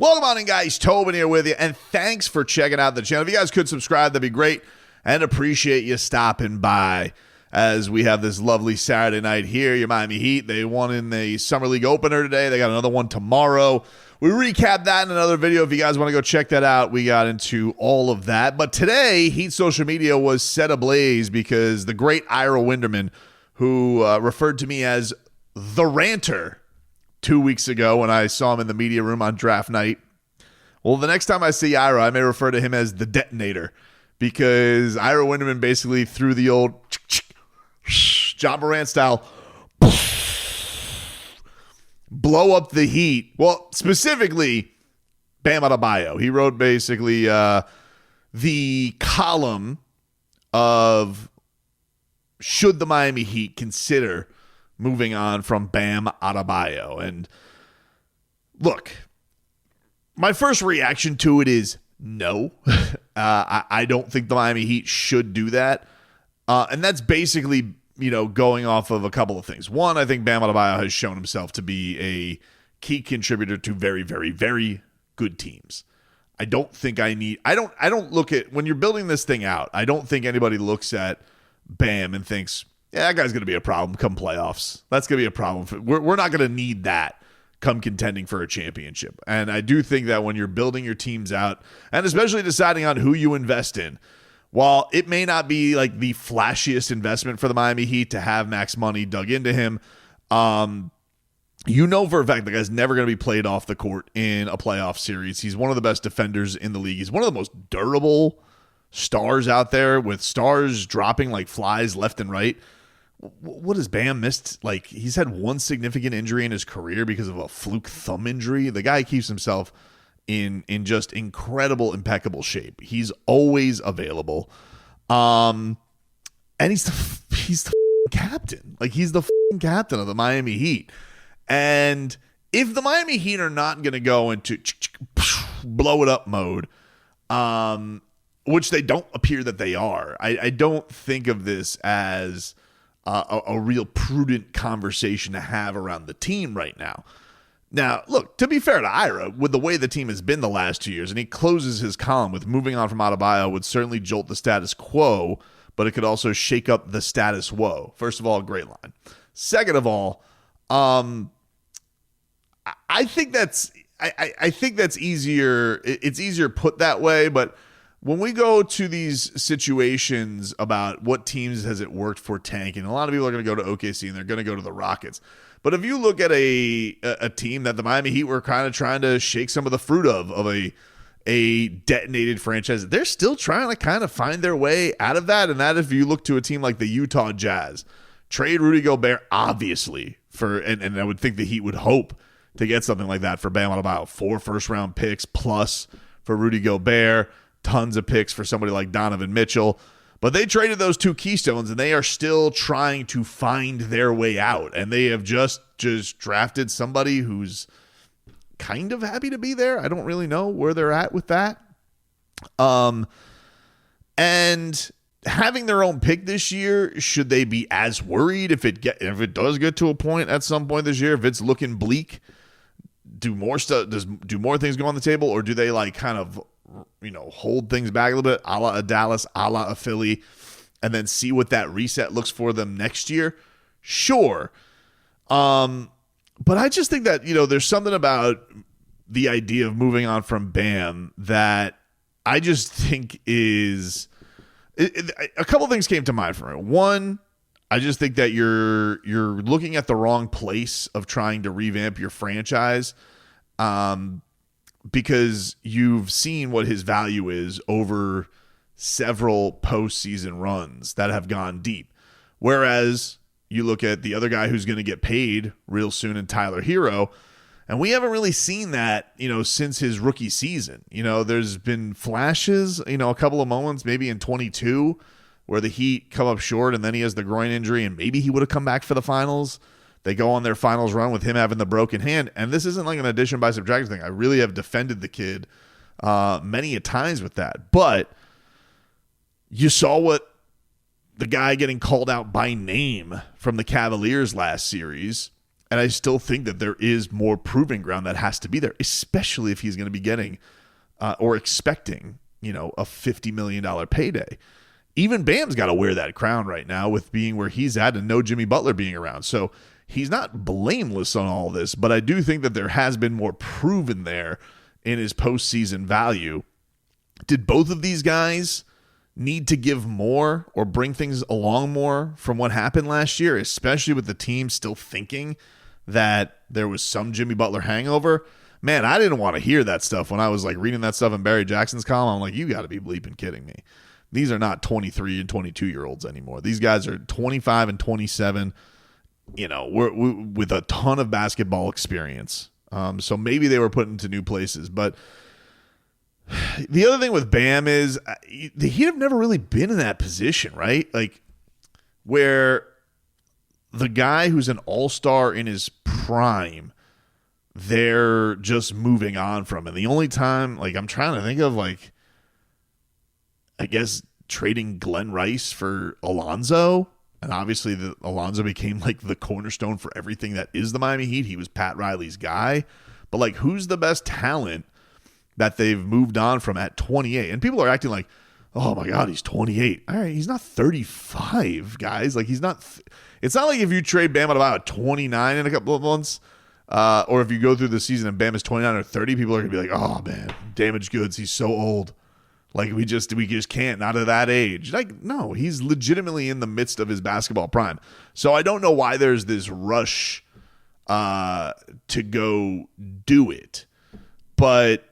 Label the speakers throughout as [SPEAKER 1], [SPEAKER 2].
[SPEAKER 1] Welcome on in, guys. Tobin here with you, and thanks for checking out the channel. If you guys could subscribe, that'd be great, and appreciate you stopping by as we have this lovely Saturday night here. Your Miami Heat, they won in the Summer League opener today. They got another one tomorrow. We recapped that in another video. If you guys want to go check that out, we got into all of that. But today, Heat social media was set ablaze because the great Ira Winderman, who referred to me as the Ranter 2 weeks ago when I saw him in the media room on draft night. Well, the next time I see Ira, I may refer to him as the Detonator, because Ira Winderman basically threw the old John Morant style blow up the Heat. Well, specifically Bam Adebayo. He wrote basically the column of should the Miami Heat consider moving on from Bam Adebayo. And look, my first reaction to it is no. I don't think the Miami Heat should do that. And that's basically, going off of a couple of things. One, I think Bam Adebayo has shown himself to be a key contributor to very, very, very good teams. I don't look at, when you're building this thing out, I don't think anybody looks at Bam and thinks, yeah, that guy's going to be a problem come playoffs. That's going to be a problem. We're not going to need that come contending for a championship. And I do think that when you're building your teams out, and especially deciding on who you invest in, while it may not be like the flashiest investment for the Miami Heat to have max money dug into him, for a fact the guy's never going to be played off the court in a playoff series. He's one of the best defenders in the league. He's one of the most durable stars out there, with stars dropping like flies left and right. What has Bam missed? Like, he's had one significant injury in his career because of a fluke thumb injury. The guy keeps himself in just incredible, impeccable shape. He's always available. And he's the captain. Like, he's the captain of the Miami Heat. And if the Miami Heat are not going to go into blow it up mode, which they don't appear that they are, I don't think of this as a real prudent conversation to have around the team right now. Now, look, to be fair to Ira, with the way the team has been the last 2 years, and he closes his column with moving on from Adebayo would certainly jolt the status quo, but it could also shake up the status quo. First of all, great line. Second of all, I think that's easier. It's easier put that way, but when we go to these situations about what teams has it worked for tanking, a lot of people are going to go to OKC and they're going to go to the Rockets. But if you look at a team that the Miami Heat were kind of trying to shake some of the fruit of a detonated franchise, they're still trying to kind of find their way out of that. And that, if you look to a team like the Utah Jazz, trade Rudy Gobert, obviously, and I would think the Heat would hope to get something like that for Bam Adebayo. 4 first-round picks plus for Rudy Gobert, tons of picks for somebody like Donovan Mitchell. But they traded those two keystones, and they are still trying to find their way out. And they have just drafted somebody who's kind of happy to be there. I don't really know where they're at with that. And having their own pick this year, should they be as worried if it does get to a point at some point this year, if it's looking bleak? Do more things go on the table, or do they kind of hold things back a little bit, a la a Dallas, a la a Philly, and then see what that reset looks for them next year? Sure. But I just think that, there's something about the idea of moving on from Bam that I just think is a couple things came to mind for me. One, I just think that you're looking at the wrong place of trying to revamp your franchise. Because you've seen what his value is over several postseason runs that have gone deep. Whereas you look at the other guy who's going to get paid real soon in Tyler Herro, and we haven't really seen that, since his rookie season. There's been flashes, a couple of moments, maybe in 22, where the Heat come up short, and then he has the groin injury, and maybe he would have come back for the finals. They go on their finals run with him having the broken hand. And this isn't like an addition by subtraction thing. I really have defended the kid many a times with that. But you saw what the guy getting called out by name from the Cavaliers last series And I still think that there is more proving ground that has to be there, especially if he's going to be getting or expecting, a $50 million payday. Even Bam's got to wear that crown right now with being where he's at and no Jimmy Butler being around. So he's not blameless on all this, but I do think that there has been more proven there in his postseason value. Did both of these guys need to give more or bring things along more from what happened last year, especially with the team still thinking that there was some Jimmy Butler hangover? Man, I didn't want to hear that stuff when I was like reading that stuff in Barry Jackson's column. I'm like, you got to be bleeping kidding me. These are not 23 and 22-year-olds anymore. These guys are 25 and 27, we're with a ton of basketball experience. So maybe they were put into new places. But the other thing with Bam is the Heat have never really been in that position, right? Like where the guy who's an all-star in his prime, they're just moving on from. And the only time, like I'm trying to think of, like, I guess trading Glenn Rice for Alonzo. And obviously Alonzo became like the cornerstone for everything that is the Miami Heat. He was Pat Riley's guy. But like, who's the best talent that they've moved on from at 28? And people are acting like, oh my God, he's 28. All right, he's not 35, guys. Like he's not. It's not like if you trade Bam Adebayo at 29 in a couple of months, or if you go through the season and Bam is 29 or 30, people are gonna be like, oh man, damaged goods. He's so old. Like we just can't, not at that age. Like, no, he's legitimately in the midst of his basketball prime. So I don't know why there's this rush to go do it. But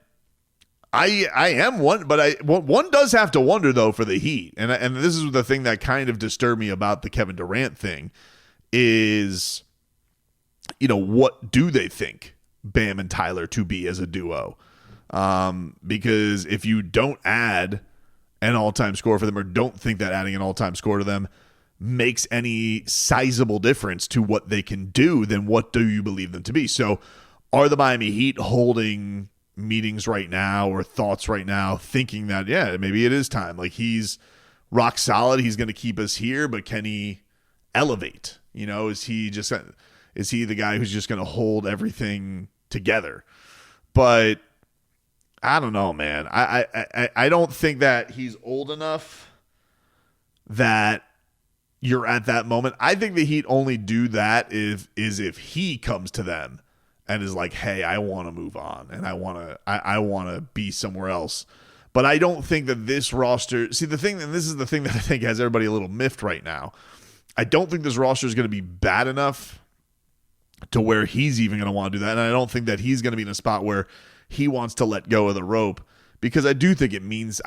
[SPEAKER 1] I am one, but one does have to wonder though for the Heat. And this is the thing that kind of disturbed me about the Kevin Durant thing is, what do they think Bam and Tyler to be as a duo? Because if you don't add an all-time score for them or don't think that adding an all-time score to them makes any sizable difference to what they can do, then what do you believe them to be? So are the Miami Heat holding meetings right now or thoughts right now thinking that, yeah, maybe it is time? Like he's rock solid. He's going to keep us here, but can he elevate? Is he the guy who's just going to hold everything together? But I don't know, man. I don't think that he's old enough that you're at that moment. I think the Heat only do that if he comes to them and is like, hey, I want to move on and I want to be somewhere else. But I don't think that this roster, see the thing, and this is the thing that I think has everybody a little miffed right now. I don't think this roster is going to be bad enough to where he's even going to want to do that. And I don't think that he's going to be in a spot where he wants to let go of the rope, because I do think it means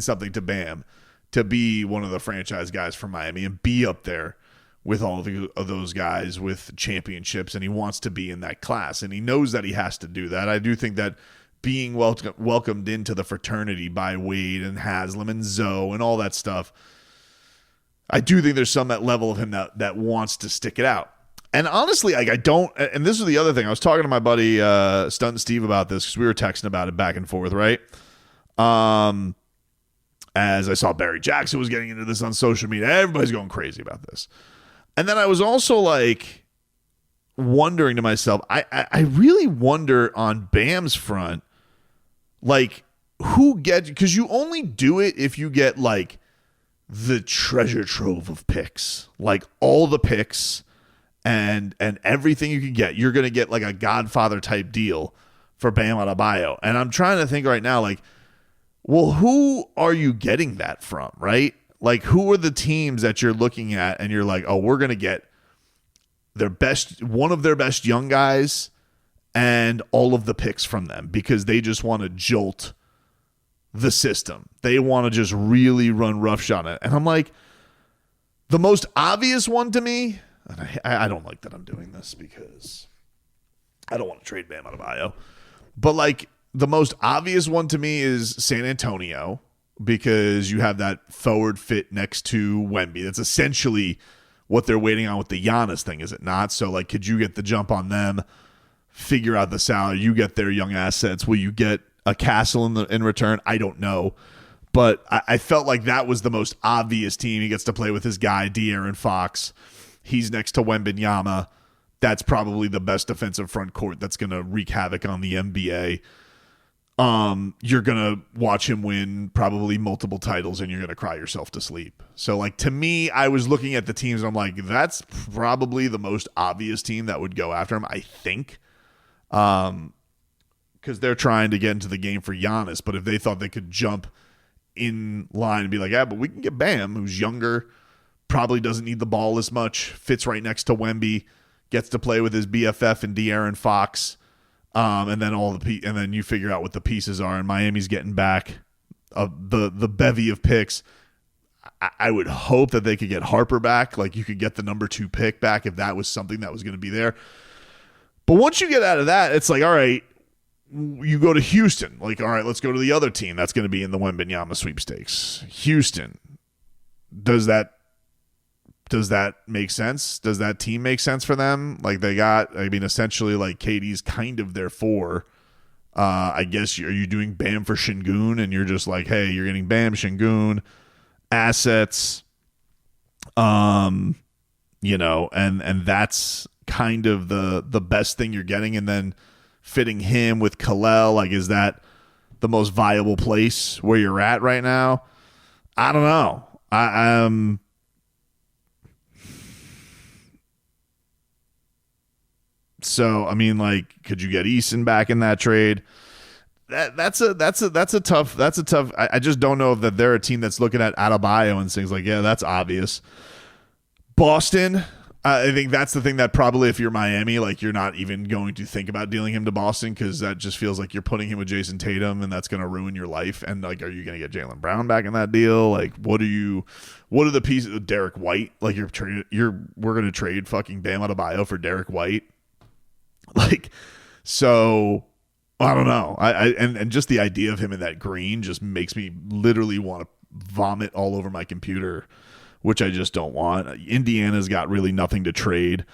[SPEAKER 1] something to Bam to be one of the franchise guys for Miami and be up there with all of those guys with championships, and he wants to be in that class, and he knows that he has to do that. I do think that being welcomed into the fraternity by Wade and Haslam and Zoe and all that stuff, I do think there's some that level of him that wants to stick it out. And honestly, like I don't, and this is the other thing. I was talking to my buddy Stunt Steve about this because we were texting about it back and forth, right? As I saw Barry Jackson was getting into this on social media. Everybody's going crazy about this. And then I was also like wondering to myself, I really wonder on Bam's front, like who gets, because you only do it if you get like the treasure trove of picks, like all the picks and everything you can get. You're going to get like a Godfather type deal for Bam Adebayo. And I'm trying to think right now, like, well, who are you getting that from, right? Like, who are the teams that you're looking at and you're like, oh, we're going to get one of their best young guys and all of the picks from them because they just want to jolt the system. They want to just really run roughshod on it. And I'm like, the most obvious one to me, and I don't like that I'm doing this because I don't want to trade Bam Adebayo, but like the most obvious one to me is San Antonio, because you have that forward fit next to Wemby. That's essentially what they're waiting on with the Giannis thing, is it not? So like, could you get the jump on them, figure out the salary, you get their young assets? Will you get a Castle in return? I don't know. But I felt like that was the most obvious team. He gets to play with his guy, De'Aaron Fox. He's next to Wembanyama. that's probably the best defensive front court that's going to wreak havoc on the NBA. You're going to watch him win probably multiple titles and you're going to cry yourself to sleep. So, like, to me, I was looking at the teams and I'm like, that's probably the most obvious team that would go after him, I think. Because they're trying to get into the game for Giannis. But if they thought they could jump in line and be like, yeah, but we can get Bam, who's younger, probably doesn't need the ball as much, fits right next to Wemby, gets to play with his BFF and De'Aaron Fox. And then and then you figure out what the pieces are, and Miami's getting back the bevy of picks. I would hope that they could get Harper back, like you could get the number 2 pick back if that was something that was going to be there. But once you get out of that, it's like, all right, you go to Houston. Like, all right, let's go to the other team that's going to be in the Wembanyama sweepstakes. Houston. Does that make sense? Does that team make sense for them? Like they got, I mean, essentially like KD's kind of their 4. I guess are you doing Bam for Şengün and you're just like, hey, you're getting Bam, Şengün, assets, and that's kind of the best thing you're getting. And then fitting him with Khalil, like, is that the most viable place where you're at right now? I don't know. So, I mean, like, could you get Eason back in that trade? That's a tough. I just don't know that they're a team that's looking at Adebayo and things like, yeah, that's obvious. Boston, I think that's the thing that probably if you're Miami, like, you're not even going to think about dealing him to Boston because that just feels like you're putting him with Jason Tatum and that's going to ruin your life. And, like, are you going to get Jaylen Brown back in that deal? Like, what are the pieces of Derek White? Like, we're going to trade fucking Bam Adebayo for Derek White. Like, so I don't know. And just the idea of him in that green just makes me literally want to vomit all over my computer, which I just don't want. Indiana's got really nothing to trade.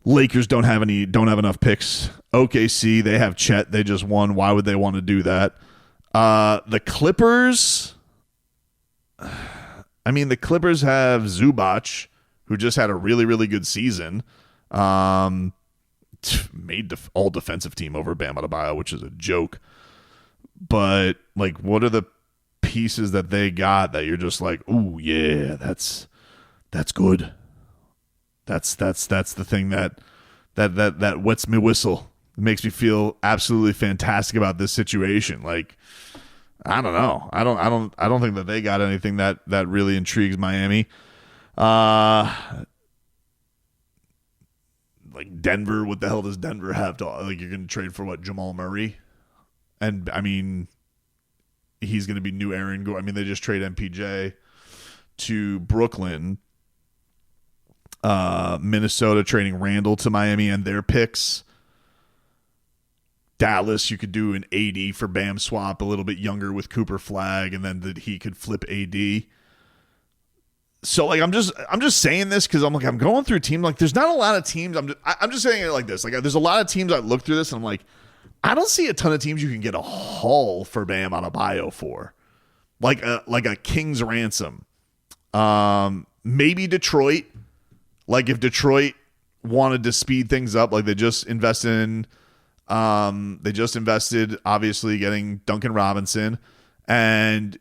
[SPEAKER 1] Lakers don't have enough picks. OKC, they have Chet. They just won. Why would they want to do that? The Clippers. I mean, the Clippers have Zubac, who just had a really, really good season. Made all defensive team over Bam Adebayo, which is a joke. But, like, what are the pieces that they got that you're just like, ooh, yeah, that's good. That's the thing that wets me whistle. It makes me feel absolutely fantastic about this situation. Like, I don't know. I don't think that they got anything that really intrigues Miami. Like Denver, what the hell does Denver have to, like, you're going to trade for what, Jamal Murray? And I mean, he's going to be new Aaron Gordon. I mean, they just trade MPJ to Brooklyn. Minnesota trading Randall to Miami and their picks. Dallas, you could do an AD for Bam swap, a little bit younger with Cooper Flag, and then he could flip AD. So, like, I'm just saying this because I'm going through teams. Like, there's not a lot of teams. I'm just saying it like this. Like, there's a lot of teams I look through this and I'm like, I don't see a ton of teams you can get a haul for Bam Adebayo for, like a king's ransom. Maybe Detroit. Like, if Detroit wanted to speed things up, like they just invested obviously getting Duncan Robinson. And,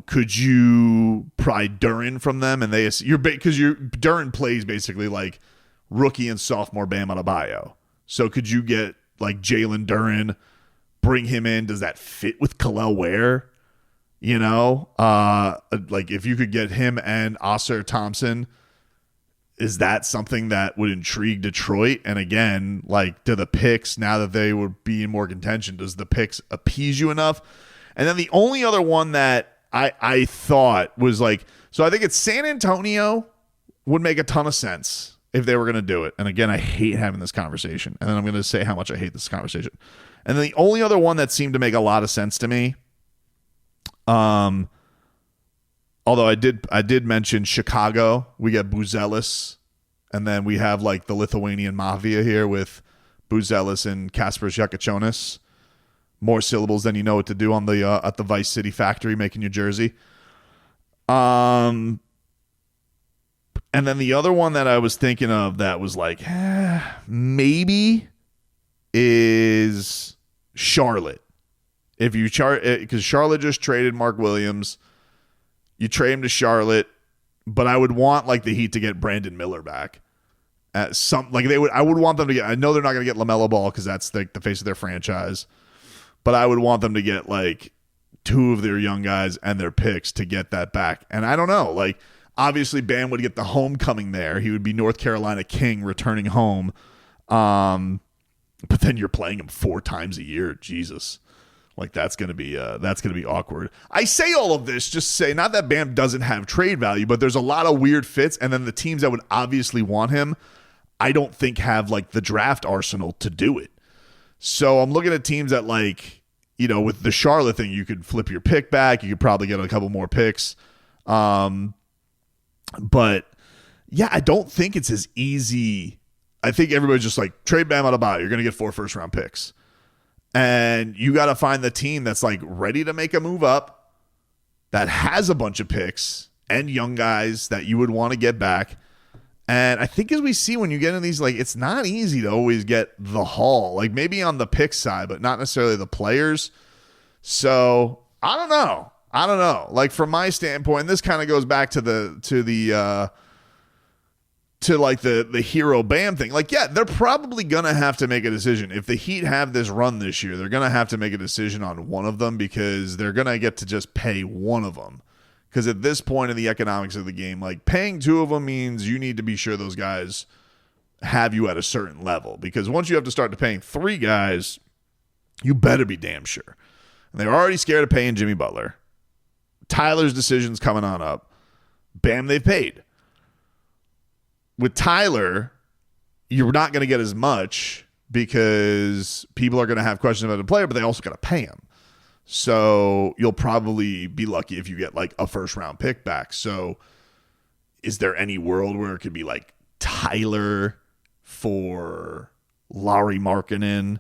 [SPEAKER 1] could you pry Duren from them? And because Duren plays basically like rookie and sophomore Bam Adebayo. So could you get like Jalen Duren, bring him in? Does that fit with Khalil Ware? Like if you could get him and Oscar Thompson, is that something that would intrigue Detroit? And again, like, do the picks, now that they would be in more contention, does the picks appease you enough? And then the only other one that I thought was like, so I think it's San Antonio would make a ton of sense if they were going to do it. And again, I hate having this conversation. And then I'm going to say how much I hate this conversation. And then the only other one that seemed to make a lot of sense to me, although I did mention Chicago, we get Buzelis, and then we have like the Lithuanian mafia here with Buzelis and Kaspers Jakachonis. More syllables than you know what to do on the at the Vice City factory making your jersey. And then the other one that I was thinking of that was like, maybe is Charlotte. If you because Charlotte just traded Mark Williams, you trade him to Charlotte, but I would want like the Heat to get Brandon Miller back. I would want them to get. I know they're not going to get LaMelo Ball because that's the face of their franchise, but I would want them to get like 2 of their young guys and their picks to get that back. And I don't know, like obviously Bam would get the homecoming there. He would be North Carolina King returning home. But then you're playing him 4 times a year. Jesus. Like that's gonna be awkward. I say all of this just to say not that Bam doesn't have trade value, but there's a lot of weird fits, and then the teams that would obviously want him, I don't think have like the draft arsenal to do it. So I'm looking at teams that like, you know, with the Charlotte thing, you could flip your pick back. You could probably get a couple more picks. But yeah, I don't think it's as easy. I think everybody's just like trade Bam Adebayo. You're gonna get 4 first-round picks. And you got to find the team that's like ready to make a move up, that has a bunch of picks and young guys that you would want to get back. And I think as we see when you get in these, like it's not easy to always get the haul, like maybe on the pick side, but not necessarily the players. So I don't know. Like from my standpoint, this kind of goes back to the Herro Bam thing. Like, yeah, they're probably going to have to make a decision. If the Heat have this run this year, they're going to have to make a decision on one of them because they're going to get to just pay one of them. Because at this point in the economics of the game, like paying 2 of them means you need to be sure those guys have you at a certain level. Because once you have to start to paying 3 guys, you better be damn sure. And they're already scared of paying Jimmy Butler. Tyler's decision's coming on up. Bam, they've paid. With Tyler, you're not going to get as much because people are going to have questions about the player, but they also got to pay him. So you'll probably be lucky if you get like a first-round pick back. So is there any world where it could be like Tyler for Lauri Markkanen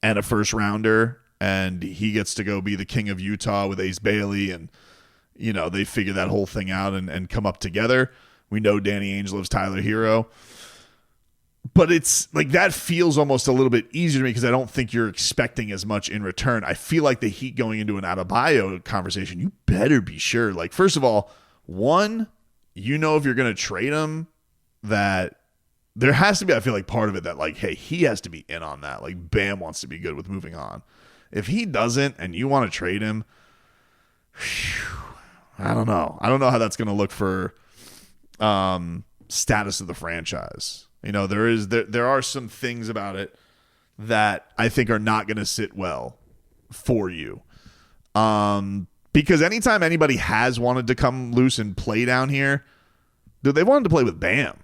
[SPEAKER 1] and a first-rounder, and he gets to go be the king of Utah with Ace Bailey, and you know they figure that whole thing out and come up together? We know Danny Ainge loves Tyler Herro. But it's like that feels almost a little bit easier to me because I don't think you're expecting as much in return. I feel like the Heat going into an Adebayo conversation, you better be sure. Like, first of all, one, you know if you're going to trade him, that there has to be, I feel like, part of it that, like, hey, he has to be in on that. Like, Bam wants to be good with moving on. If he doesn't and you want to trade him, I don't know. I don't know how that's going to look for status of the franchise. You know, there are some things about it that I think are not going to sit well for you. Because anytime anybody has wanted to come loose and play down here, they wanted to play with Bam.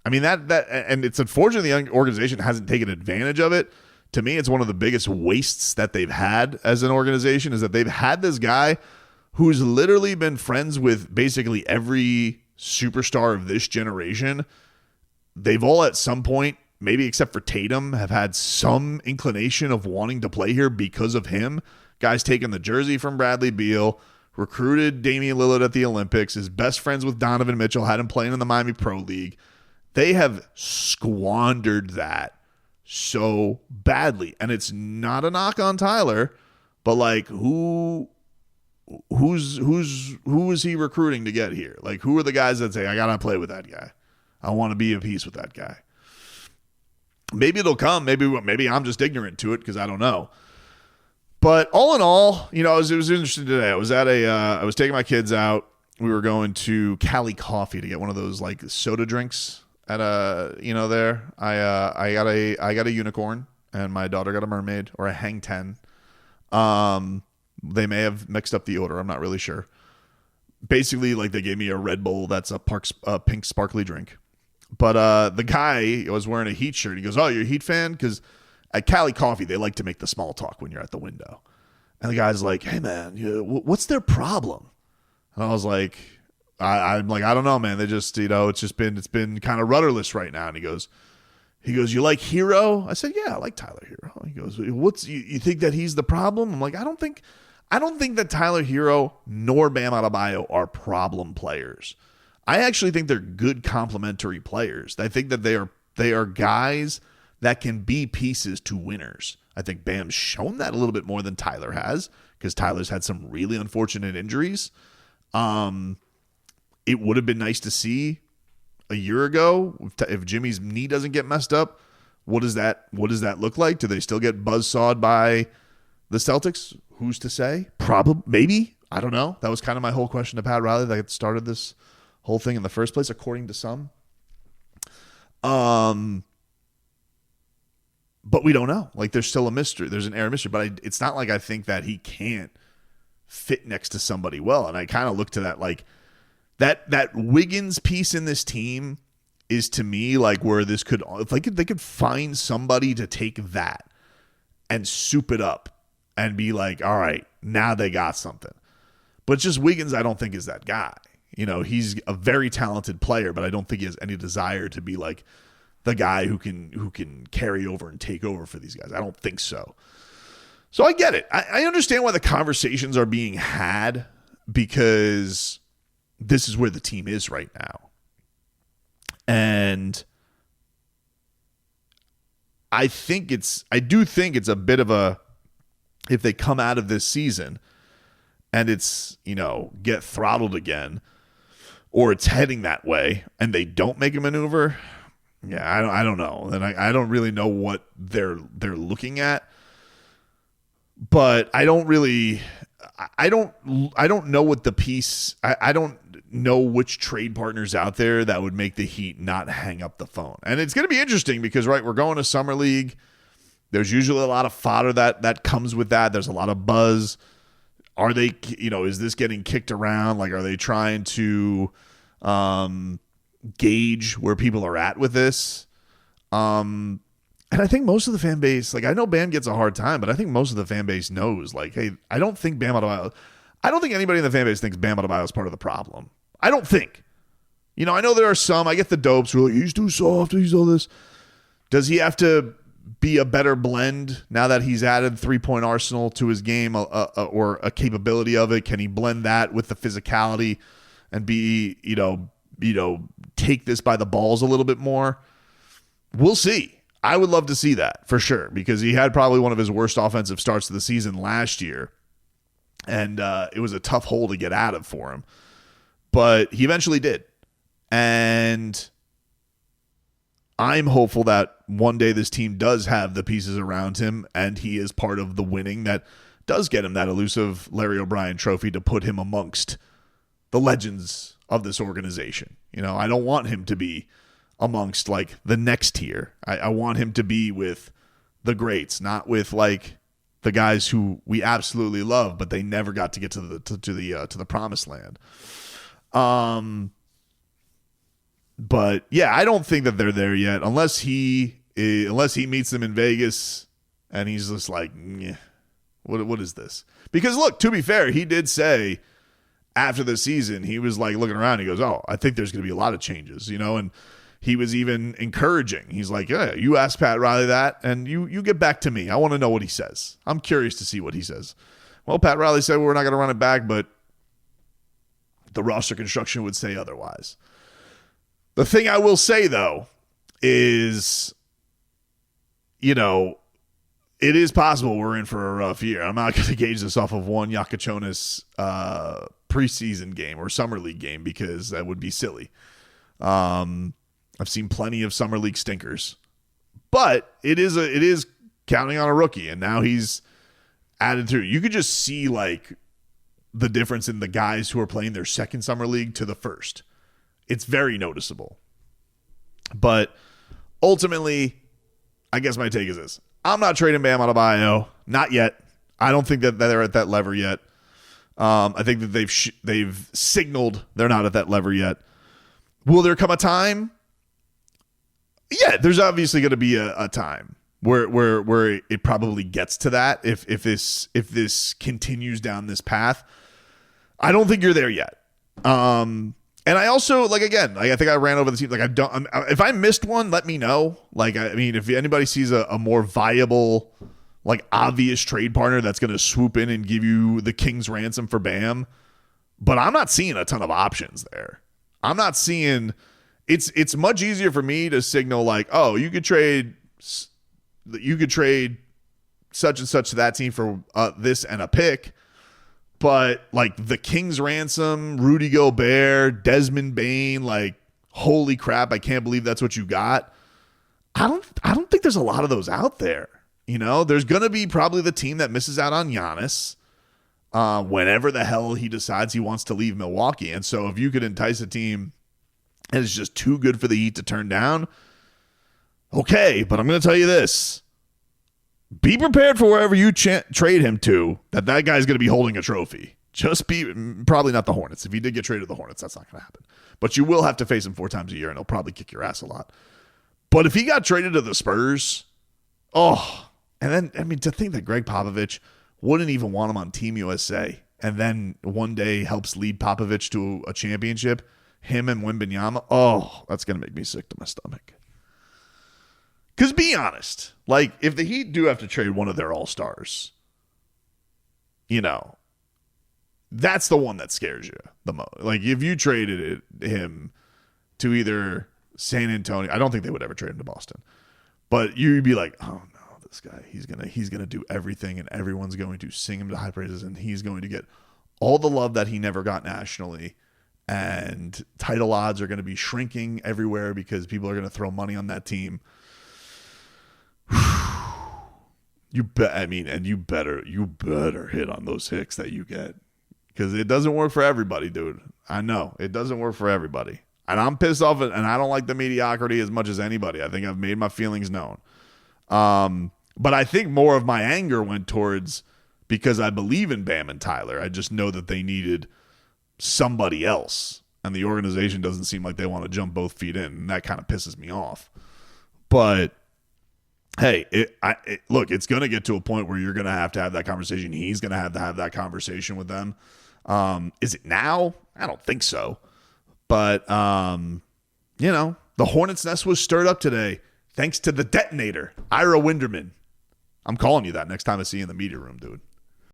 [SPEAKER 1] I mean, that and it's unfortunate the young organization hasn't taken advantage of it. To me, it's one of the biggest wastes that they've had as an organization is that they've had this guy who's literally been friends with basically every superstar of this generation. They've all at some point, maybe except for Tatum, have had some inclination of wanting to play here because of him. Guys taking the jersey from Bradley Beal, recruited Damian Lillard at the Olympics, is best friends with Donovan Mitchell, had him playing in the Miami Pro League. They have squandered that so badly. And it's not a knock on Tyler, but like who is he recruiting to get here? Like who are the guys that say, I gotta play with that guy? I want to be a piece with that guy. Maybe it'll come. Maybe I'm just ignorant to it because I don't know. But all in all, you know, it was interesting today. I was taking my kids out. We were going to Cali Coffee to get one of those like soda drinks at there. I got a unicorn and my daughter got a mermaid or a hang 10. They may have mixed up the order. I'm not really sure. Basically, like they gave me a Red Bull that's a pink sparkly drink. But the guy was wearing a Heat shirt. He goes, "Oh, you're a Heat fan?" Because at Cali Coffee, they like to make the small talk when you're at the window. And the guy's like, "Hey, man, what's their problem?" And I was like, "I'm like, I don't know, man. They just, it's been kind of rudderless right now." And he goes, "You like Herro?" I said, "Yeah, I like Tyler Herro." He goes, you think that he's the problem?" I'm like, I don't think that Tyler Herro nor Bam Adebayo are problem players. I actually think they're good complementary players. I think that they are guys that can be pieces to winners. I think Bam's shown that a little bit more than Tyler has, because Tyler's had some really unfortunate injuries. It would have been nice to see a year ago if Jimmy's knee doesn't get messed up. What does that look like? Do they still get buzzsawed by the Celtics? Who's to say? Probably, maybe. I don't know. That was kind of my whole question to Pat Riley that started this whole thing in the first place, according to some. But we don't know. Like, there's still a mystery. There's an air of mystery. But it's not like I think that he can't fit next to somebody well. And I kind of look to that, like, that Wiggins piece in this team is, to me, like, where this could, if they could find somebody to take that and soup it up and be like, all right, now they got something. But just Wiggins, I don't think is that guy. You know, he's a very talented player, but I don't think he has any desire to be like the guy who can carry over and take over for these guys. I don't think so. So I get it. I understand why the conversations are being had, because this is where the team is right now. And I do think it's a bit of a, if they come out of this season and it's, get throttled again, or it's heading that way and they don't make a maneuver, I don't know. And I don't really know what they're looking at. But I don't know what the piece, I don't know which trade partners out there that would make the Heat not hang up the phone. And it's going to be interesting because, right, we're going to Summer League. There's usually a lot of fodder that comes with that. There's a lot of buzz. Are they, is this getting kicked around? Like, are they trying to gauge where people are at with this? And I think most of the fan base, like, I know Bam gets a hard time, but I think most of the fan base knows, like, hey, I don't think anybody in the fan base thinks Bam Adebayo is part of the problem. I don't think. I know there are some, I get the dopes who are like, he's too soft, he's all this. Does he have to be a better blend now that he's added three-point arsenal to his game, or a capability of it? Can he blend that with the physicality and be, take this by the balls a little bit more? We'll see. I would love to see that for sure, because he had probably one of his worst offensive starts of the season last year, and it was a tough hole to get out of for him. But he eventually did. And I'm hopeful that one day this team does have the pieces around him and he is part of the winning that does get him that elusive Larry O'Brien trophy to put him amongst the legends of this organization. I don't want him to be amongst, like, the next tier. I want him to be with the greats, not with, like, the guys who we absolutely love, but they never got to get to the promised land. But yeah, I don't think that they're there yet, unless he meets them in Vegas and he's just like, what is this? Because look, to be fair, he did say after the season, he was like looking around, he goes, oh, I think there's going to be a lot of changes, and he was even encouraging. He's like, yeah, you ask Pat Riley that and you get back to me. I want to know what he says. I'm curious to see what he says. Well, Pat Riley said, we're not going to run it back, but the roster construction would say otherwise. The thing I will say, though, is, it is possible we're in for a rough year. I'm not going to gauge this off of one Yakachonis preseason game or summer league game, because that would be silly. I've seen plenty of summer league stinkers, but it is counting on a rookie, and now he's added through. You could just see, like, the difference in the guys who are playing their second summer league to the first. It's very noticeable. But ultimately, I guess my take is this. I'm not trading Bam Adebayo. Not yet. I don't think that they're at that lever yet. I think that they've signaled they're not at that lever yet. Will there come a time? Yeah, there's obviously going to be a time where it probably gets to that if this continues down this path. I don't think you're there yet. And I also, like, again, I think I ran over the team. Like, if I missed one, let me know. Like, I mean, if anybody sees a more viable, like, obvious trade partner that's going to swoop in and give you the king's ransom for Bam, but I'm not seeing a ton of options there. I'm not seeing it's much easier for me to signal like, oh, you could trade such and such to that team for this and a pick. But like the King's ransom, Rudy Gobert, Desmond Bane, like, holy crap, I can't believe that's what you got. I don't think there's a lot of those out there. You know, there's going to be probably the team that misses out on Giannis whenever the hell he decides he wants to leave Milwaukee. And so if you could entice a team and it's just too good for the Heat to turn down, okay, but I'm going to tell you this. Be prepared for wherever you trade him to, that guy's going to be holding a trophy. Probably not the Hornets. If he did get traded to the Hornets, that's not going to happen. But you will have to face him 4 times a year, and he'll probably kick your ass a lot. But if he got traded to the Spurs, and then, I mean, to think that Greg Popovich wouldn't even want him on Team USA, and then one day helps lead Popovich to a championship, him and Wembanyama, that's going to make me sick to my stomach. Because be honest, like, if the Heat do have to trade one of their all-stars, you know, that's the one that scares you the most. Like, if you traded him to either San Antonio, I don't think they would ever trade him to Boston, but you'd be like, oh no, this guy, he's gonna do everything, and everyone's going to sing him to high praises, and he's going to get all the love that he never got nationally, and title odds are going to be shrinking everywhere because people are going to throw money on that team. You better hit on those hicks that you get, because it doesn't work for everybody, dude. I know it doesn't work for everybody, and I'm pissed off, and I don't like the mediocrity as much as anybody. I think I've made my feelings known. But I think more of my anger went towards, because I believe in Bam and Tyler. I just know that they needed somebody else, and the organization doesn't seem like they want to jump both feet in, and that kind of pisses me off. But hey, look, it's going to get to a point where you're going to have that conversation. He's going to have that conversation with them. Is it now? I don't think so. But, you know, the Hornets' nest was stirred up today thanks to the detonator, Ira Winderman. I'm calling you that next time I see you in the media room, dude.